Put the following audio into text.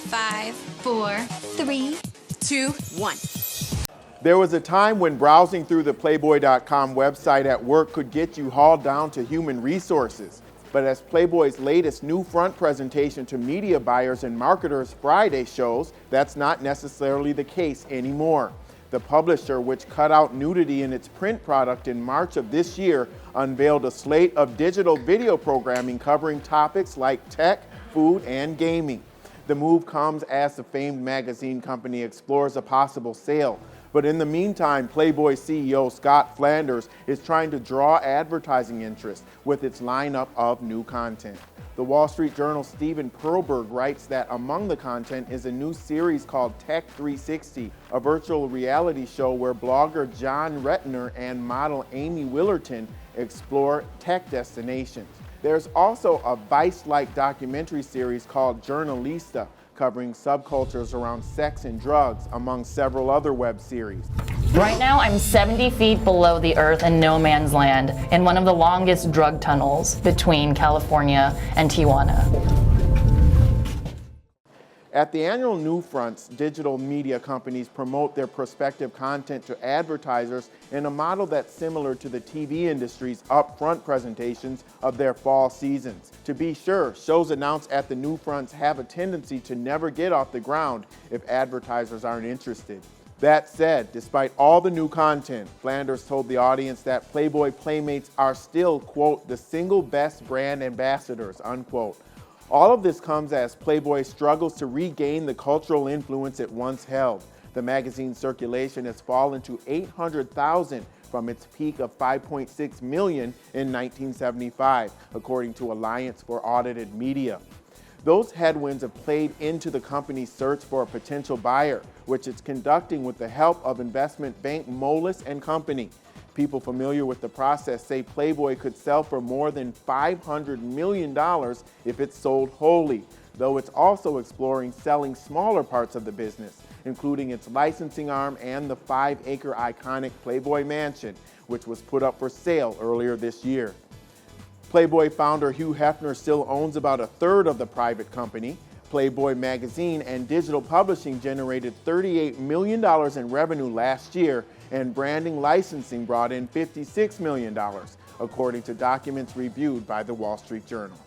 5, 4, 3, 2, 1. There was a time when browsing through the Playboy.com website at work could get you hauled down to human resources. But as Playboy's latest new front presentation to media buyers and marketers Friday shows, that's not necessarily the case anymore. The publisher, which cut out nudity in its print product in March of this year, unveiled a slate of digital video programming covering topics like tech, food, and gaming. The move comes as the famed magazine company explores a possible sale. But in the meantime, Playboy CEO Scott Flanders is trying to draw advertising interest with its lineup of new content. The Wall Street Journal's Stephen Perlberg writes that among the content is a new series called Tech 360, a virtual reality show where blogger John Retner and model Amy Willerton explore tech destinations. There's also a Vice-like documentary series called Journalista, covering subcultures around sex and drugs, among several other web series. Right now, I'm 70 feet below the earth in no man's land, in one of the longest drug tunnels between California and Tijuana. At the annual NewFronts, digital media companies promote their prospective content to advertisers in a model that's similar to the TV industry's upfront presentations of their fall seasons. To be sure, shows announced at the NewFronts have a tendency to never get off the ground if advertisers aren't interested. That said, despite all the new content, Flanders told the audience that Playboy Playmates are still, quote, the single best brand ambassadors, unquote. All of this comes as Playboy struggles to regain the cultural influence it once held. The magazine's circulation has fallen to 800,000 from its peak of 5.6 million in 1975, according to Alliance for Audited Media. Those headwinds have played into the company's search for a potential buyer, which it's conducting with the help of investment bank Moelis & Company. People familiar with the process say Playboy could sell for more than $500 million if it's sold wholly, though it's also exploring selling smaller parts of the business, including its licensing arm and the 5-acre iconic Playboy Mansion, which was put up for sale earlier this year. Playboy founder Hugh Hefner still owns about a third of the private company. Playboy magazine and digital publishing generated $38 million in revenue last year, and branding licensing brought in $56 million, according to documents reviewed by the Wall Street Journal.